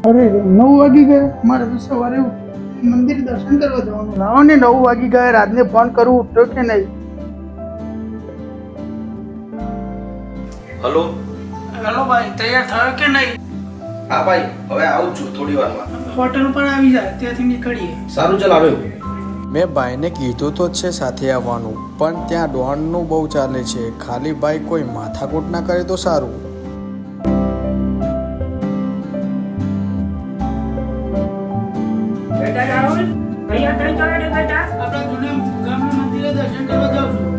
અરે 9 વાગી ગયા, મારે તો સવારે મંદિર દર્શન કરવા જવાનું. લાવો ને 9 વાગી ગયા, રાતને ફોન કરું ઉઠ્યો કે નહીં. હલો. હેલો ભાઈ, તૈયાર થયો કે નહીં? હા ભાઈ, હવે આવું છું થોડી વારમાં. હોટલ પર આવી જાય, ત્યાંથી નીકળીએ. સારું, ચાલ આવ્યો. મેં ભાઈને કીધું તો છે સાથે આવવાનું, પણ ત્યાં ડોનનું બહુ ચાલે છે. ખાલી ભાઈ કોઈ માથાકૂટ ના કરે તો સારું. બેટા રાહુલ, અહીંયા કઈ જવા રે બેટા? આપણા જૂના ગામના મંદિરે દર્શન કરવા જાઉં છું.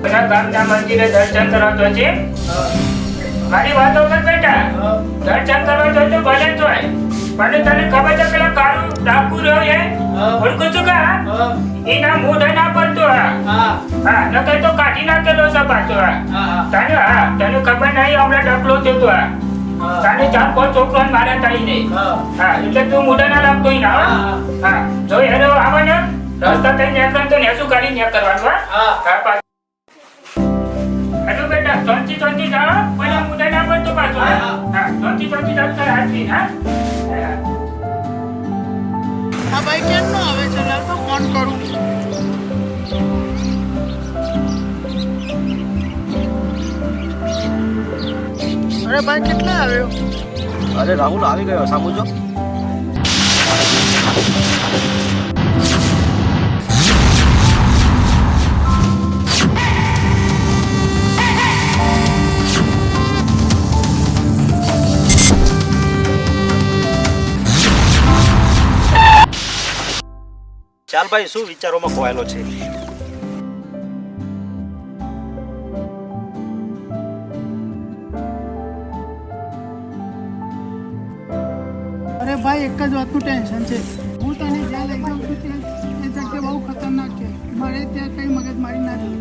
બધા ગામના મંદિરે દર્શન કરવા તો છે. મારી વાતો કર બેટા. દર્શન કરવા તો તો ભલે જ હોય, પણ તને ખબર છે પેલા કાળું ડાકુ રહ્યો છે ઓળખું છું કા? એના મોઢા ના પડતો હા નકર તો કાઢી નાખેલો છે પાછો તને ખબર નહીં હમણાં ડકલો થયો તને ચાર પાંચ છોકરો મારા તાઈ નહીં એટલે તું મોઢા ના લાગતો હા જો હેરો આવે ને રસ્તા કઈ નીકળ તો નેસું કાઢી નહીં કરવાનું હેલો બેટા ચોંતી જાઓ પેલા મોઢા ના પડતો પાછો ચોંતી જાઓ તાર હાથથી આ ભાઈ કેમ નો આવે છે? લાવ તો ફોન કરું. અરે ભાઈ, કેટલા આવ્યો? અરે રાહુલ આવી ગયો, સામુ જો. ચાલ ભાઈ, શું વિચારોમાં ખોવાયેલો છે? અરે ભાઈ, એક જ વાતનું ટેન્શન છે. હું તને જ્યાં લઈ જાઉં છું એ જગ્યા બહુ ખતરનાક છે. મારે ત્યાં કઈ મગજમારી ના થાય.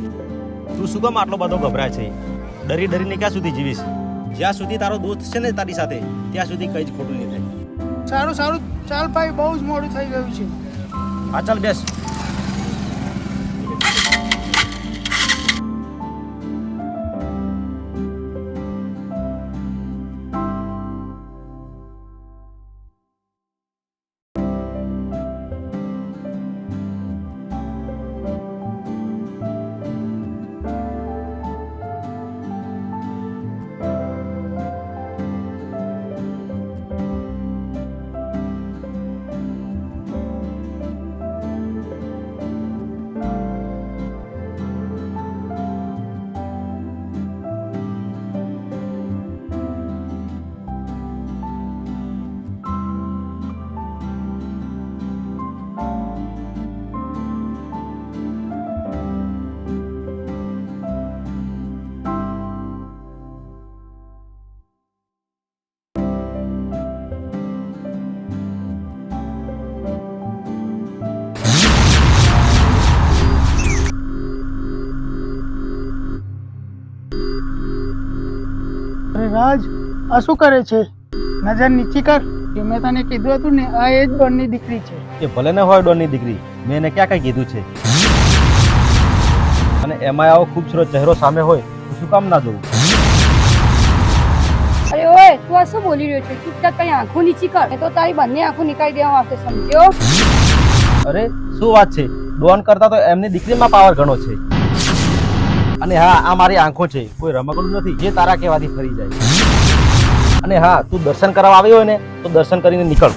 તું શું કામ આટલો બધો ગભરાય છે? ડરી ડરીને ક્યાં સુધી જીવીશ? જ્યાં સુધી તારો દોસ્ત છે ને તારી સાથે, ત્યાં સુધી કઈ જ ખોટું નહીં થાય. સારું સારું, ચાલ ભાઈ, બહુ જ મોડું થઈ ગયું છે. હા ચાલ, બેસ. અરે રાજ, આ શું કરે છે? નજર નીચી કર. કે મેં તને કીધું હતું ને, આ એ જ ડોનની દીકરી છે. એ ભલે ને હોય ડોનની દીકરી, મેં એને ક્યાં કઈ કીધું છે? અને એમાં આવો ખૂબસૂરત ચહેરો સામે હોય તો શું કામ ના જોવું? અરે ઓય, તું આ શું બોલી રહ્યો છે? ચૂપચાપ કઈ આંખો નીચી કર, નહીં તો તારી બંને આંખો નીકાળી દેવામાં આવશે, સમજ્યો? અરે શું વાત છે? ડોન કરતા તો એમની દીકરીમાં પાવર ઘણો છે. અને હા, આ મારી આંખો છે, કોઈ રમકડું નથી જે તારા કહેવાથી ફરી જાય. અને હા, તું દર્શન કરવા આવી હોય ને તો દર્શન કરીને નીકળ.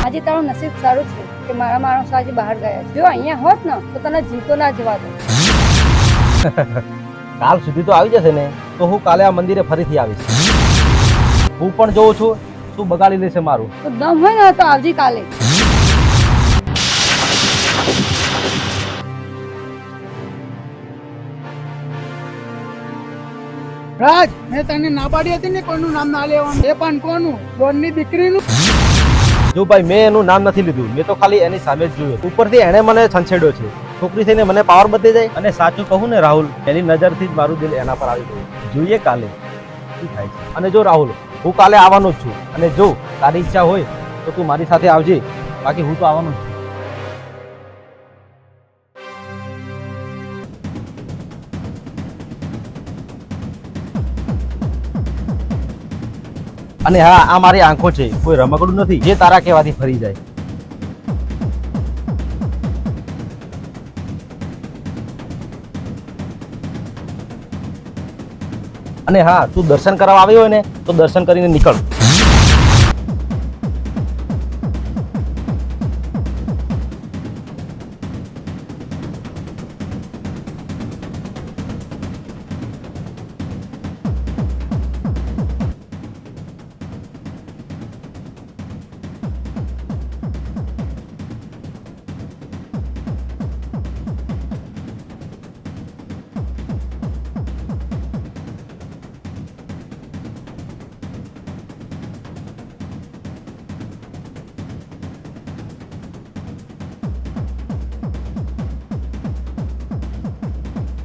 આજે તારું નસીબ સારું છે કે મારા માણસો આજે બહાર ગયા છે. જો અહીંયા હોત ને તો તને જીવતો ના જવા દો. કાલ સુધી તો આવી જશે ને તો હું કાલે આ મંદિરે ફરીથી આવીશ. હું પણ જોઉં છું શું બગાડી લેશે મારું. તો દમ હોય ને તો આવજી કાલે. રાજ, મેં તને ના પાડી હતી ને કોઈનું નામ ના લેવાનું. એ પણ કોનું? ડોનની દીકરીનું. જો ભાઈ, મેં એનું નામ નથી લીધું, મેં તો ખાલી એની સામે જ જોયું. ઉપરથી એણે મને છંછેડ્યો છે. છોકરી થઈને મને પાવર બધી જાય. અને સાચું કહું ને રાહુલ, એની નજરથી જ મારું દિલ એના પર આવી ગયું. જોઈએ કાલે શું થાય છે. અને જો રાહુલ, હું કાલે આવવાનો જ છું. અને જો તારી ઈચ્છા હોય તો તું મારી સાથે આવજે, બાકી હું તો આવવાનો જ છું. અને હા, આ મારી આંખો છે, કોઈ રમકડું નથી જે તારા કહેવાથી ફરી જાય. અને હા, તું દર્શન કરવા આવ્યો હોય ને તો દર્શન કરીને નીકળ.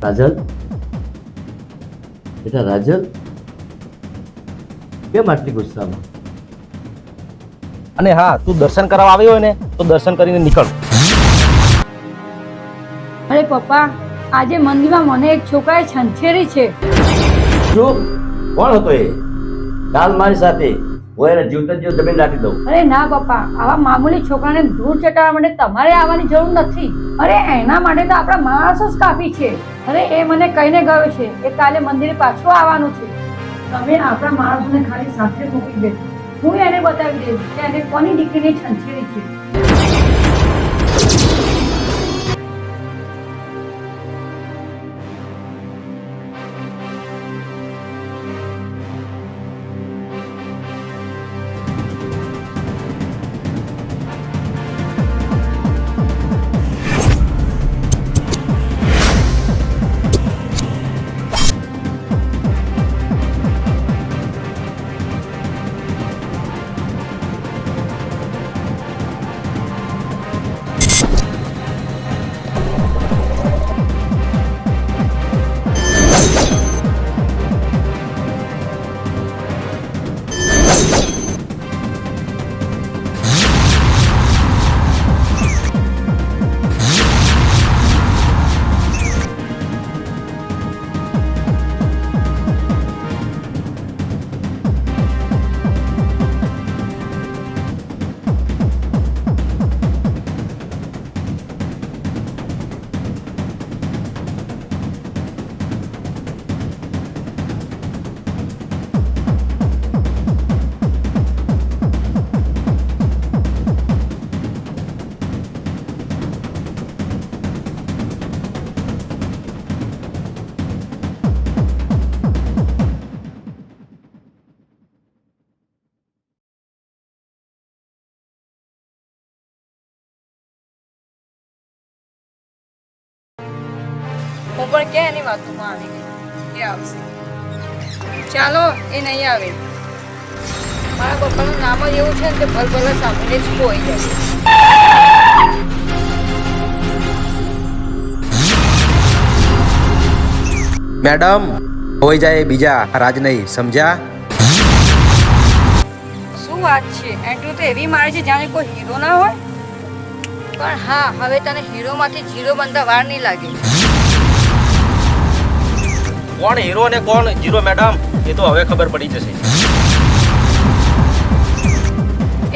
રાજલ, બેટા રાજલ, કેમ આટલી ગુસ્સામાં? અને હા, તું દર્શન કરવા આવ્યો હોય ને તો દર્શન કરીને નીકળ. અરે પપ્પા, આજે મંદિરમાં મને એક છોકરાએ છંછેરી છે. શું? કોણ હતો એ? કાલ મારી સાથે હું એને જીવતા જીવ જમીન રાખી દઉં. અરે ના પપ્પા, આવા મામૂલી છોકરાને ધૂળ ચટાવવા માટે તમારે આવવાની જરૂર નથી. અરે એના માટે તો આપણા માણસો જ કાફી છે. અરે એ મને કહીને ગયો છે કે કાલે મંદિરે પાછું આવવાનું છે. તમે આપણા માણસોને ખાલી સાથે મૂકી દે, હું એને બતાવી દઈશ કે એને કોની દીકરીને છંછેરી છે. હું પણ ક્યાં એની વાતોમાં આવી ગઈ. એ આવશે. ચાલો, એ નહીં આવે. મારા પપ્પાનું નામ જ એવું છે ને કે ભલભલા સાંભળીને જ ખોઈ જાય. મેડમ, હોઈ જાય બીજા રાજ નહીં, સમજ્યા? શું વાત છે? એન્ટ્રી તો એવી મારે છે જાણે કોઈ હીરો ના હોય. પણ હા, હવે તને હીરોમાંથી ઝીરો બનતા વાર નહીં લાગે. કોણ હીરો અને કોણ જીરો મેડમ, એ તો હવે ખબર પડી જશે.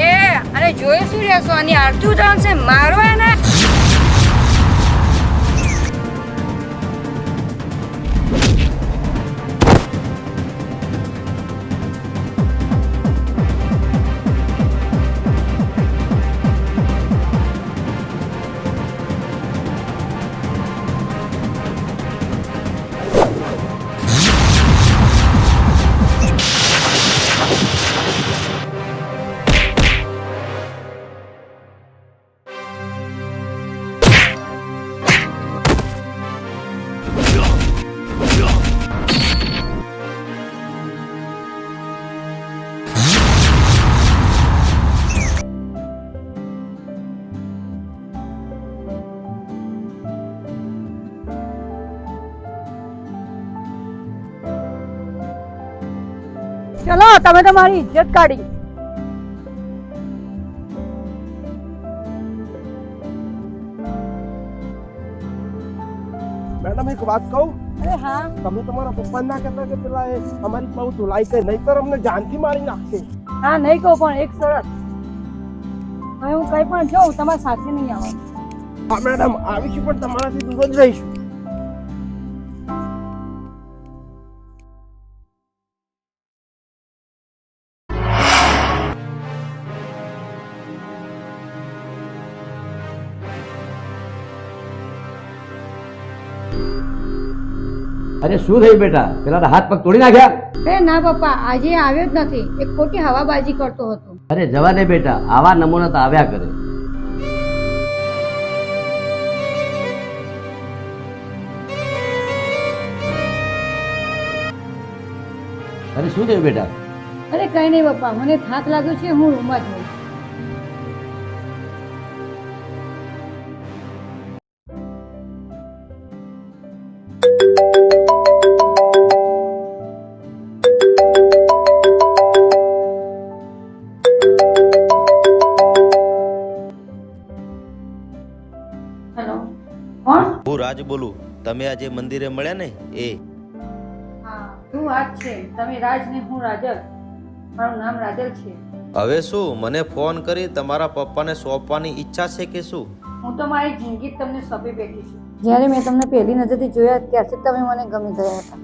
એ અને જોઈ શું રહેશો? આની આરતી ઉતારશે, મારો એને. ચલો, તમે તો મારી ઇજ્જત કાઢી. મેડમ એક વાત કહું, અરે હા તમે તમારા પપ્પા ના કહેતા કે પેલા એ અમારી બહુ ધોલાઈ કરી, નહીતર અમને જાનથી મારી નાખશે. હા નહીં કહું, પણ એક શરત, હવે હું કઈ પણ જાઉં તમારા સાથે નહીં આવવાનું. હા મેડમ, આવીશું પણ તમારાથી દૂર જ રહીશું. અરે શું થયું બેટા? પેલા હાથ પગ તોડી નાખ્યા? અરે ના પપ્પા, આજે આવ્યો જ નથી, એક ખોટી હવાબાજી કરતો હતો. અરે જવા દે બેટા, આવા નમૂના તો આવ્યા કરે. અરે શું થયું બેટા? અરે કઈ નહીં પપ્પા, મને થાક લાગ્યો છે, હું રૂમમાં છું. હેલો, કોણ? હું રાજ બોલું. તમે આજે મંદિરે મળ્યા ને એ? હા તું વાત છે, તમે રાજ ને હું રાજલ. મારું નામ રાજલ છે. હવે શું મને ફોન કરી તમારા પપ્પાને સોંપવાની ઈચ્છા છે કે શું? હું તો મારી જિંદગી જ તમને સોંપી બેઠી છું. જ્યારે મેં તમને પહેલી નજરથી જોયા ત્યારથી તમે મને ગમી ગયા હતા.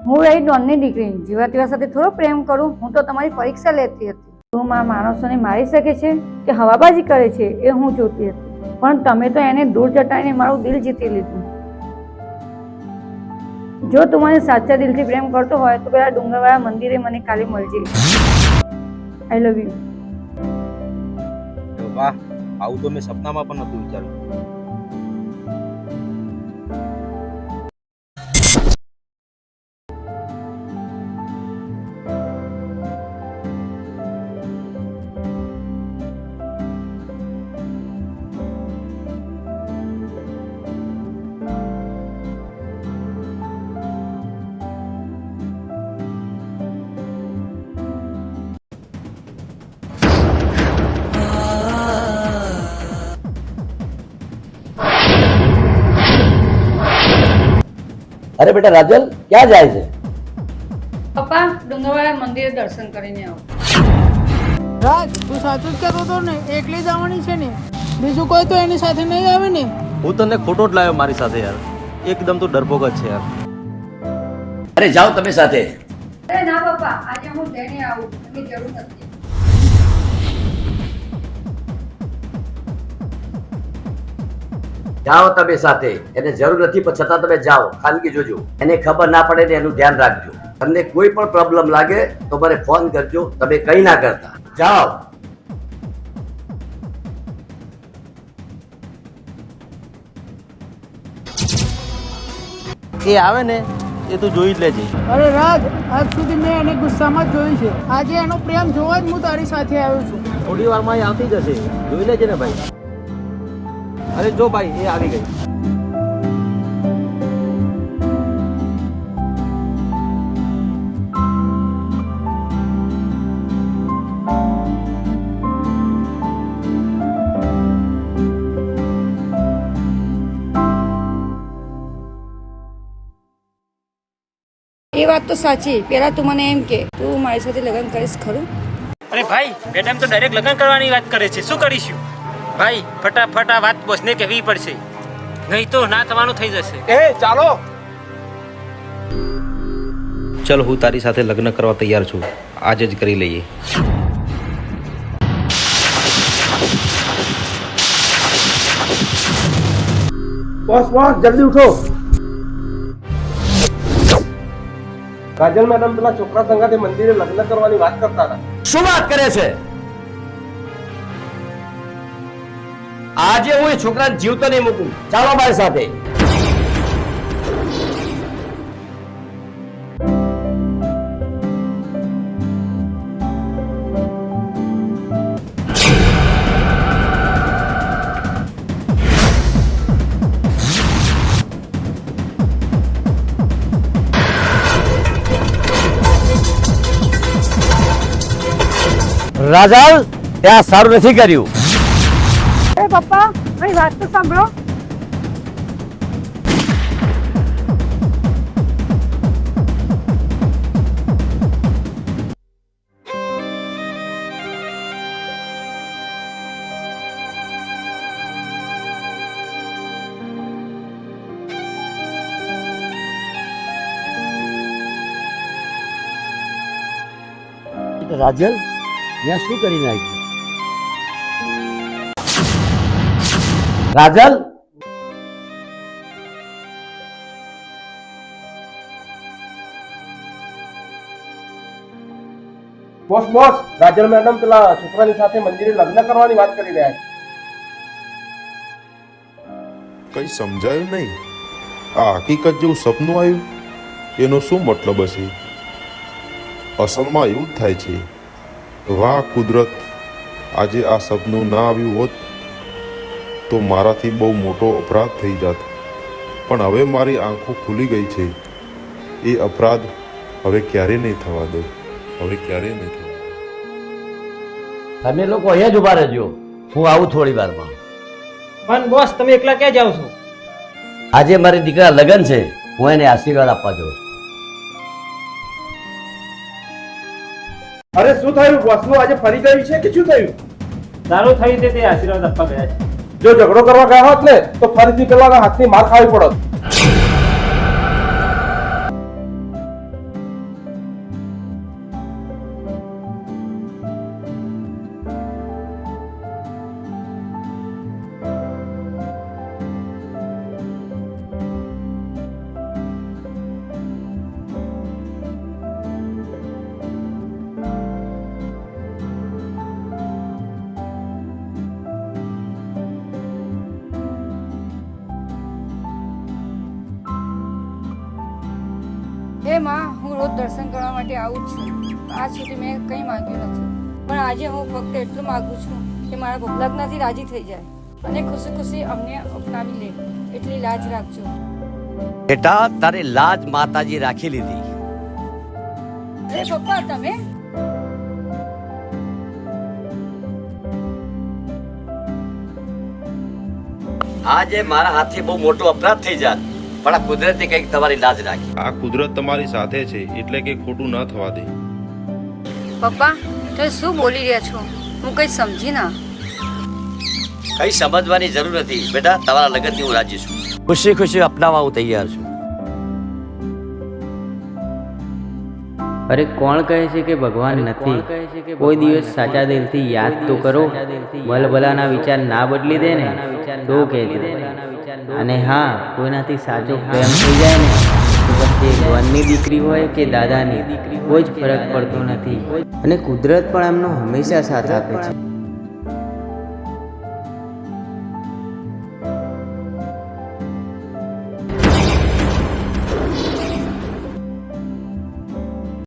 હું રહી ડોનની દીકરી, જેવા તેવા સાથે થોડો પ્રેમ કરું. હું તો તમારી પરીક્ષા લેતી હતી. તું માણસોને મારી શકે છે કે હવાબાજી કરે છે એ હું જોતી હતી, પણ તમે તો એને દૂર ચટાઈને મારું દિલ જીતી લીધું. જો તું મને સાચા દિલથી પ્રેમ કરતો હોય તો પેલા ડુંગરવાળા મંદિરે મને કાલે મળજે. આઈ લવ યુ. વાહ, આવું તો મેં સપનામાં પણ નતું વિચાર્યું. અરે બેટા રાજલ, ક્યાં જાય છે? પપ્પા, ડુંગરવાળા મંદિરે દર્શન કરીને આવો. રાજ, તું સાચું જ કહેતો હતો ને? એકલી જવાની છે ને? બીજું કોઈ તો એની સાથે નહીં આવે ને? હું તને ખોટો જ લાવ્યો મારી સાથે યાર. એકદમ તું ડરપોક જ છે યાર. અરે જાઓ તમે સાથે. અરે ના પપ્પા, આજે હું જઈને આવું, એની જરૂર નથી. જાઓ તમે સાથે, એને જરૂર નથી પણ છતાં તમે જાઓ. ખાનગી જોજો, એને ખબર ના પડે ને એનું ધ્યાન રાખજો. તમને કોઈ પણ પ્રોબ્લેમ લાગે તો મને ફોન કરજો. તમે કઈ ના કરતા, જાઓ. એ આવે ને એ તું જોઈ જ લેજે. અરે રાજ, આજ સુધી મેં એને ગુસ્સામાં જ જોયું છે. આજે એનો પ્રેમ જોવા જ હું તારી સાથે આવ્યો છું. થોડી વારમાં એ આવતી જશે, જોઈ લેજે ને ભાઈ. અરે જો ભાઈ, એ આવી ગઈ. એ વાત તો સાચી. પેલા તું મને એમ કે તું મારી સાથે લગ્ન કરીશ ખરું? અરે ભાઈ, મેડમ તો ડાયરેક્ટ લગ્ન કરવાની વાત કરે છે. શું કરીશું ભાઈ? ફટાફટ આ વાત બોસને કહેવી પડશે, નહીં તો ના થવાનું થઈ જશે. એ ચાલો. ચલ, હું તારી સાથે લગ્ન કરવા તૈયાર છું. આજે જ કરી લઈએ. બોસ બોસ, જલ્દી ઉઠો. કાજલ મેડમ પેલા છોકરા સંગાથે મંદિરે લગ્ન કરવાની વાત કરતા હતા. શું વાત કરે છે? આજે હું એ છોકરાને જીવતો નહીં મૂકું. ચાલો મારી સાથે. રાજાલ, ત્યાં સારું નથી કર્યું. અરે પપ્પા, મારી વાત તો સાંભળો. રાજલ ત્યાં શું કરી નાખ્યું? Rajal, boss boss, Rajal madam પેલા છોકરાની સાથે મંદિરે લગ્ન કરવાની વાત કરી રહ્યા છે. કઈ સમજાયું નહીં. આ હકીકત જેવું સપનું આવ્યું એનો શું મતલબ હશે? અસલમાં એવું જ થાય છે. વાહ કુદરત, આજે આ સપનું ના આવ્યું હોત તો મારાથી બહુ મોટો અપરાધ થઈ જાત. પણ હવે મારી આંખો ખુલી ગઈ છે. એ અપરાધ હવે ક્યારે નહીં થવા દઉં. હવે ક્યારે નહીં થવા. તમે લોકો અહીંયા જ ઉભા રહેજો, હું આવું થોડી વારમાં. પણ બોસ તમે એકલા ક્યાં જાઓ છો? આજે મારી દીકરા લગ્ન છે, હું એને આશીર્વાદ આપવા જાઉં છું. અરે શું થયું? બોસનું આજે ફરી ગયું છે કે શું થયું? સારું થયું છે તે આશીર્વાદ આપવા ગયા છે. જો ઝઘડો કરવા ગયા હોત ને તો ફરીથી પેલા હાથની માર ખાવી પડત. હે માં, હું રોજ દર્શન કરવા માટે આવું જ છું. આજ સુધી મેં કંઈ માંગ્યું નથી, પણ આજે હું ફક્ત એટલું માંગુ છું કે મારા લગ્નથી રાજી થઈ જાય અને ખુશી ખુશી અમને અપનાવી લે, એટલી લાજ રાખજો. બેટા, તારે લાજ માતાજી રાખી લીધી. અરે પપ્પા, તમે આજે મારા હાથથી બહુ મોટો અપરાધ થઈ જાત, પણ આ કુદરતે કંઈક તમારી લાજ રાખી. આ કુદરત તમારી સાથે છે એટલે કે ખોટું ન થવા દે. પપ્પા, તમે શું બોલી રહ્યા છો? હું કંઈ સમજી ના. કઈ સમજવાની જરૂર નથી બેટા. તમારા લગ્નથી હું રાજી છું. ખુશી ખુશી અપનાવવા હું તૈયાર છું. અરે કોણ કહે છે કે ભગવાન નથી? કોઈ દિવસ સાચા દિલથી યાદ તો કરો. ભલભલાના વિચાર ના બદલી દે ને તો કહેજો. અને હા, કોઈનાથી સાચો પ્રેમ થઈ જાય ને તો પછી ભગવાનની દીકરી હોય કે દાદાની, કોઈ જ ફરક પડતો નથી. અને કુદરત પણ એમનો હંમેશા સાથ આપે છે.